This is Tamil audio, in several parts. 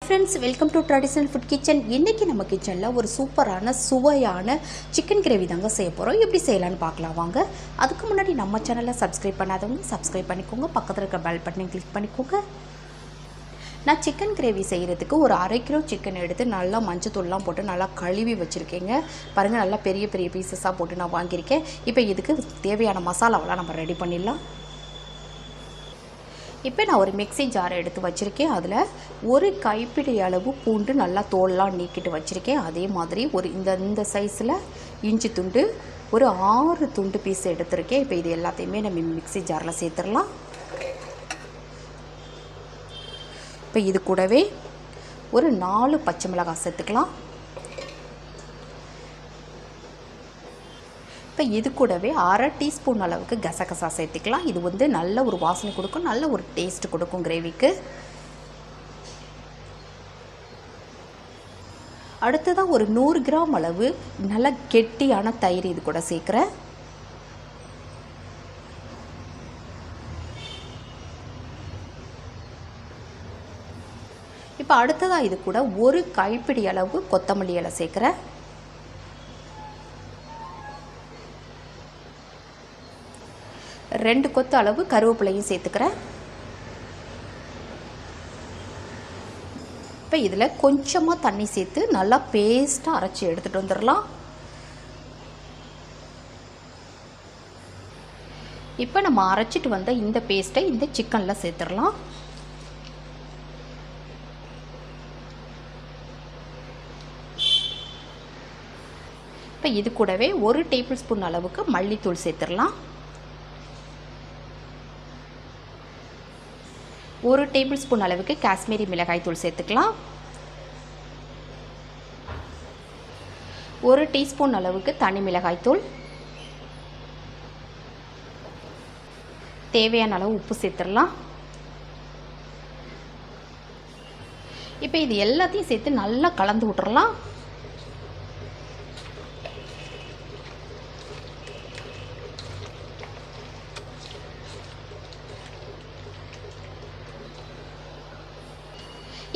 Friends, welcome to traditional food kitchen. இன்றைக்கி நம்ம கிச்சனில் ஒரு சூப்பரான சுவையான சிக்கன் கிரேவி தாங்க செய்ய போகிறோம். எப்படி செய்யலான்னு பார்க்கலாம் வாங்க. அதுக்கு முன்னாடி நம்ம சேனலை சப்ஸ்கிரைப் பண்ணாதவங்க சப்ஸ்கிரைப் பண்ணிக்கோங்க, பக்கத்தில் இருக்க பெல் பட்டனை கிளிக் பண்ணிக்கோங்க. நான் சிக்கன் கிரேவி செய்கிறதுக்கு ஒரு 1/2 கிலோ சிக்கன் எடுத்து நல்லா மஞ்சத்தூள்லாம் போட்டு நல்லா கழுவி வச்சுருக்கேங்க. பாருங்கள், நல்லா பெரிய பெரிய பீசஸாக போட்டு நான் வாங்கியிருக்கேன். இப்போ இதுக்கு தேவையான மசாலாவெல்லாம் நம்ம ரெடி பண்ணிடலாம். இப்போ நான் ஒரு மிக்ஸி ஜாரை எடுத்து வச்சுருக்கேன். அதில் ஒரு கைப்பிடி அளவு பூண்டு நல்லா தோல்லாம் நீக்கிட்டு வச்சுருக்கேன். அதே மாதிரி ஒரு இந்த சைஸில் இஞ்சி துண்டு ஒரு 6 துண்டு பீஸ் எடுத்திருக்கேன். இப்போ இது எல்லாத்தையுமே நம்ம மிக்ஸி ஜாரில் சேர்த்துடலாம். இப்போ இது கூடவே ஒரு 4 பச்சை மிளகாய் சேர்த்துக்கலாம். இப்போ இது கூடவே 1/2 டீஸ்பூன் அளவுக்கு கசகசா சேர்த்துக்கலாம். இது நல்ல ஒரு வாசனை கொடுக்கும், நல்ல ஒரு டேஸ்ட் கொடுக்கும் கிரேவிக்கு. அடுத்ததாக ஒரு 100 கிராம் அளவு நல்ல கெட்டியான தயிர் இது கூட சேர்க்குறேன். இப்போ அடுத்ததாக இது கூட ஒரு கைப்பிடி அளவு கொத்தமல்லி இலை சேர்க்குறேன். 2 கொத்து அளவு கருவேப்பிலையும் சேர்த்துக்கிறேன். இப்போ இதில் கொஞ்சமாக தண்ணி சேர்த்து நல்லா பேஸ்ட்டாக அரைச்சி எடுத்துகிட்டு வந்துடலாம். இப்போ நம்ம அரைச்சிட்டு வந்த இந்த பேஸ்ட்டை இந்த சிக்கனில் சேர்த்துடலாம். இப்போ இது கூடவே 1 டேபிள் ஸ்பூன் அளவுக்கு மல்லித்தூள் சேர்த்துடலாம். 1 டேபிள் ஸ்பூன் அளவுக்கு காஷ்மீரி மிளகாய் தூள் சேர்த்துக்கலாம். 1 டீஸ்பூன் அளவுக்கு தனி மிளகாய் தூள், தேவையான அளவு உப்பு சேர்த்துடலாம். இப்போ இது எல்லாத்தையும் சேர்த்து நல்லா கலந்து விட்டுறலாம்.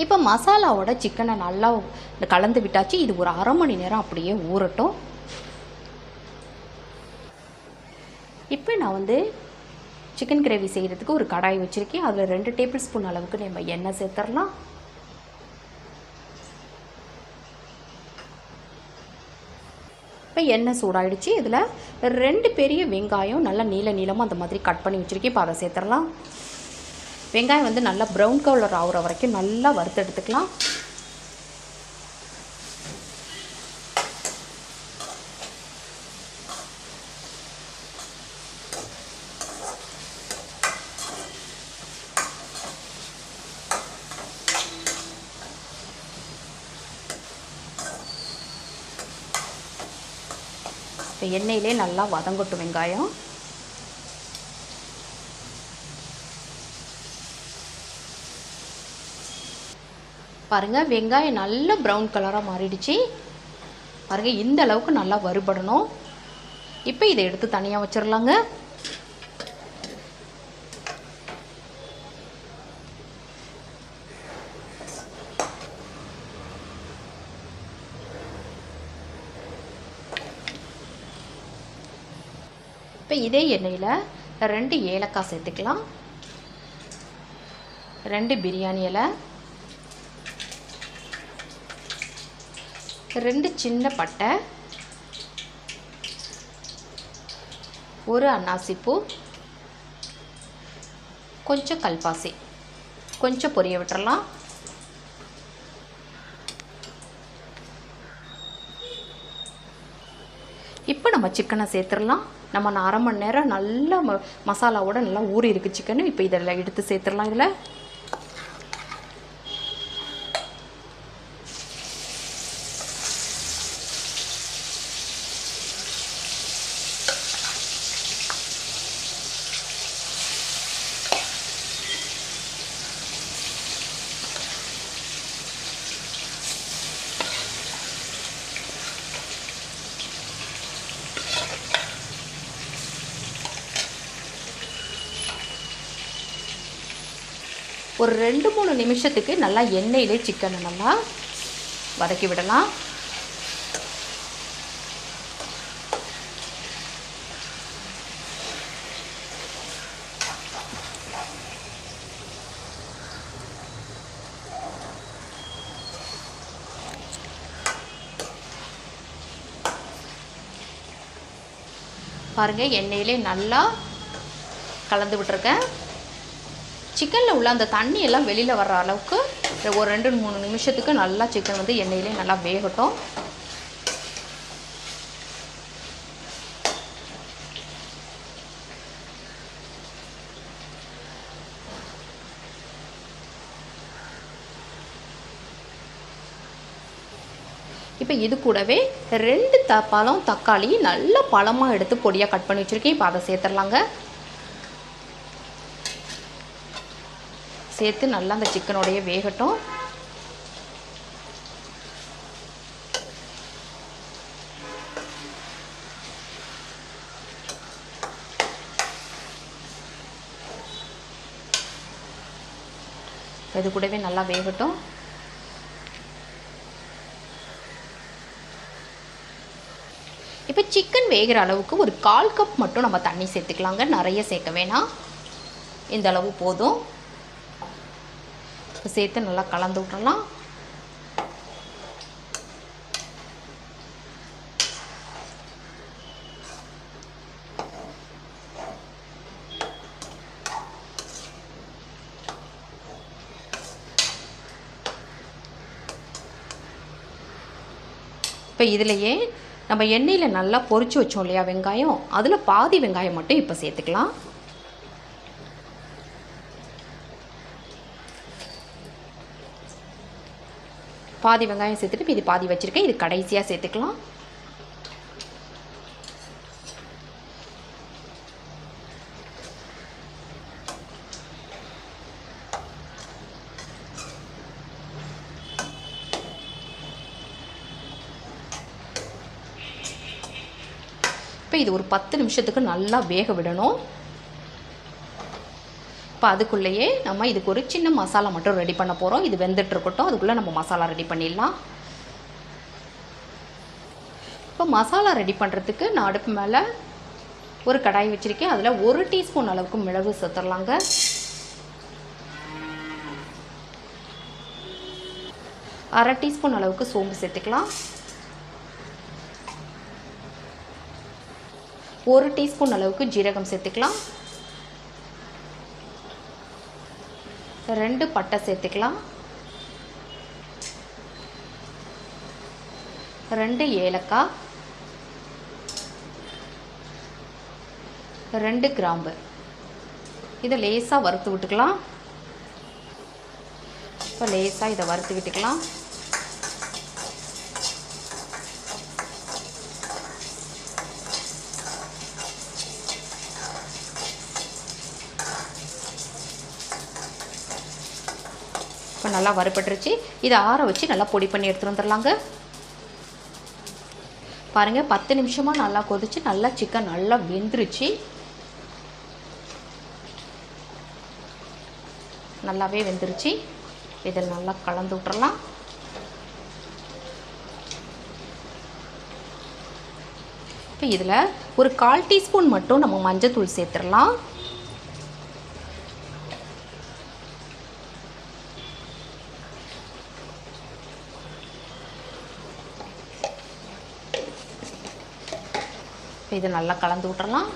இப்போ மசாலாவோட சிக்கனை நல்லா கலந்து விட்டாச்சு. இது ஒரு 1/2 மணி நேரம் அப்படியே ஊறட்டும். இப்போ நான் சிக்கன் கிரேவி செய்கிறதுக்கு ஒரு கடாய் வச்சுருக்கேன். அதில் 2 டேபிள் ஸ்பூன் அளவுக்கு நம்ம எண்ணெய் சேர்த்துடலாம். இப்போ எண்ணெய் சூடாயிடுச்சு. இதில் 2 பெரிய வெங்காயம் நல்லா நீளமாக அந்த மாதிரி கட் பண்ணி வச்சுருக்கேன். இப்போ அதை சேர்த்துடலாம். வெங்காயம் நல்லா ப்ரௌன் கலர் ஆகிற வரைக்கும் நல்லா வறுத்து எடுத்துக்கலாம். இப்போ எண்ணெயிலே நல்லா வதங்கட்டும் வெங்காயம். பாருங்கள், வெங்காயம் நல்ல ப்ரௌன் கலராக மாறிடுச்சு. பாருங்கள், இந்த அளவுக்கு நல்லா வறுபடணும். இப்போ இதை எடுத்து தனியாக வச்சிடலாங்க. இப்போ இதே எண்ணெயில் 2 ஏலக்காய் சேர்த்துக்கலாம், 2 பிரியாணி இலை, 2 சின்ன பட்டை, 1 அன்னாசிப்பூ, கொஞ்சம் கல்பாசி, கொஞ்சம் பொரிய விட்டுறலாம். இப்போ நம்ம சிக்கனை சேர்த்துடலாம். நம்ம 1/2 மணி நேரம் நல்லா மசாலாவோட நல்லா ஊறி இருக்குது சிக்கனு. இப்போ இதெல்லாம் எடுத்து சேர்த்துடலாம். இதில் ஒரு 2-3 நிமிஷத்துக்கு நல்லா எண்ணெயிலே சிக்கனை நல்லா வதக்கி விடலாம். பாருங்கள், எண்ணெயிலே நல்லா கலந்து விட்டுருக்கேன். சிக்கனில் உள்ள அந்த தண்ணி எல்லாம் வெளியில் வர்ற அளவுக்கு ஒரு 2-3 நிமிஷத்துக்கு நல்லா சிக்கன் வந்து எண்ணெயிலே நல்லா வேகட்டும். இப்போ இது கூடவே 2 பழம் தக்காளி நல்ல பழமாக எடுத்து பொடியாக கட் பண்ணி வச்சுருக்கேன். இப்போ அதை சேர்த்துடலாங்க. சேர்த்து நல்லா அந்த சிக்கனோடையே வேகட்டும். இது கூடவே நல்லா வேகட்டும். இப்போ சிக்கன் வேகிற அளவுக்கு ஒரு 1/4 கப் மட்டும் நம்ம தண்ணி சேர்த்துக்கலாங்க. நிறைய சேர்க்க வேணாம், இந்த அளவு போதும். சேர்த்து நல்லா கலந்து விட்டுறலாம். இப்போ இதிலையே நம்ம எண்ணெயில் நல்லா பொரிச்சு வச்சோம் இல்லையா வெங்காயம், அதில் பாதி வெங்காயம் மட்டும் இப்போ சேர்த்துக்கலாம். பாதி வெங்காயம் சேர்த்துட்டு இது பாதி வச்சுருக்கேன். இது கடைசியாக சேர்த்துக்கலாம். இப்போ இது ஒரு 10 நிமிஷத்துக்கு நல்லா வேக விடணும். இப்போ அதுக்குள்ளேயே நம்ம இதுக்கு ஒரு சின்ன மசாலா மட்டும் ரெடி பண்ண போகிறோம். இது வெந்துட்டு இருக்கட்டும், அதுக்குள்ளே நம்ம மசாலா ரெடி பண்ணிடலாம். இப்போ மசாலா ரெடி பண்ணுறதுக்கு நான் அடுப்பு மேலே ஒரு கடாய் வச்சுருக்கேன். அதில் 1 டீஸ்பூன் அளவுக்கு மிளகு சேர்த்துடலாங்க. அரை டீஸ்பூன் அளவுக்கு சோம்பு சேர்த்துக்கலாம். 1 டீஸ்பூன் அளவுக்கு ஜீரகம் சேர்த்துக்கலாம். 2 பட்டை சேர்த்துக்கலாம். 2 ஏலக்காய், 2 கிராம்பு. இதை லேசாக வறுத்து விட்டுக்கலாம். இப்போ லேசாக இதை வறுத்து விட்டுக்கலாம். இப்போ நல்லா வறுபட்டுருச்சு. இதை ஆற வச்சு நல்லா பொடி பண்ணி எடுத்துகிட்டு வந்துடலாங்க. பாருங்கள், 10 நிமிஷமாக நல்லா கொதிச்சு நல்லா சிக்கன் நல்லா வெந்துருச்சு. நல்லாவே வெந்துருச்சு. இதை நல்லா கலந்து விட்டுறலாம். இப்போ இதில் ஒரு 1/4 டீஸ்பூன் மட்டும் நம்ம மஞ்சத்தூள் சேர்த்துடலாம். இதை நல்லா கலந்து விட்டுறலாம்.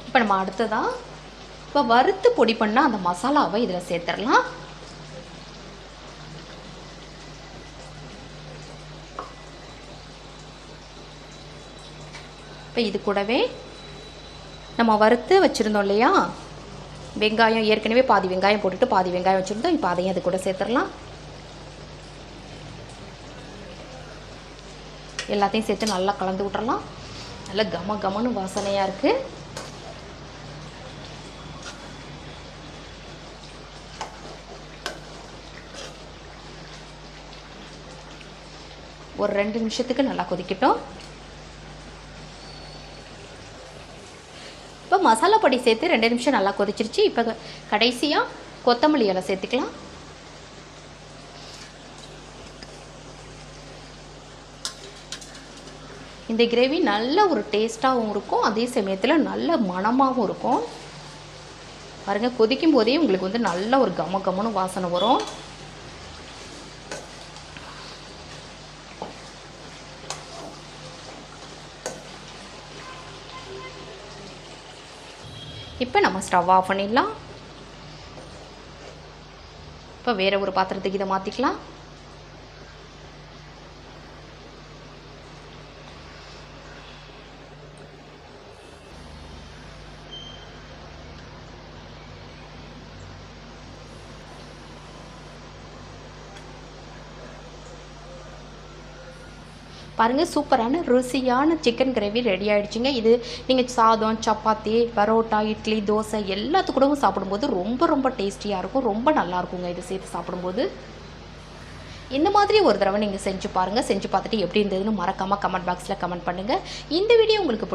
இப்போ நம்ம அடுத்ததாக இப்போ வறுத்து பொடி பண்ண அந்த மசாலாவை இதில் சேர்த்துடலாம். இப்போ இது கூடவே நம்ம வறுத்து வச்சுருந்தோம் இல்லையா வெங்காயம், ஏற்கனவே பாதி வெங்காயம் போட்டுட்டு பாதி வெங்காயம் வச்சுருந்தோம். இப்போ அதையும் அது கூட சேர்த்துடலாம். எல்லாத்தையும் சேர்த்து நல்லா கலந்து விட்டுறலாம். நல்லா கம கமன்னு வாசனையாக இருக்குது. ஒரு 2 நிமிஷத்துக்கு நல்லா கொதிக்கட்டும். இப்போ மசாலா பொடி சேர்த்து 2 நிமிஷம் நல்லா கொதிச்சிருச்சு. இப்போ கடைசியாக கொத்தமல்லி இலை சேர்த்துக்கலாம். இந்த கிரேவி நல்ல ஒரு டேஸ்ட்டாகவும் இருக்கும், அதே சமயத்தில் நல்ல மணமாகவும் இருக்கும். பாருங்கள், கொதிக்கும் போதே உங்களுக்கு வந்து நல்ல ஒரு கம கமன்னு வாசனை வரும். இப்போ நம்ம ஸ்டவ் ஆஃப் பண்ணிடலாம். இப்போ வேறு ஒரு பாத்திரத்துக்கு இதை மாற்றிக்கலாம். பாருங்கள், சூப்பரான ருசியான சிக்கன் கிரேவி ரெடி ஆகிடுச்சிங்க. இது நீங்கள் சாதம், சப்பாத்தி, பரோட்டா, இட்லி, தோசை எல்லாத்துக்கூடவும் சாப்பிடும்போது ரொம்ப ரொம்ப டேஸ்டியாக இருக்கும். ரொம்ப நல்லாயிருக்குங்க இது சேர்த்து சாப்பிடும்போது. இந்த மாதிரி ஒரு தடவை நீங்கள் செஞ்சு பாருங்கள். செஞ்சு பார்த்துட்டு எப்படி இருந்ததுன்னு மறக்காமல் கமெண்ட் பாக்ஸில் கமெண்ட் பண்ணுங்கள். இந்த வீடியோ உங்களுக்கு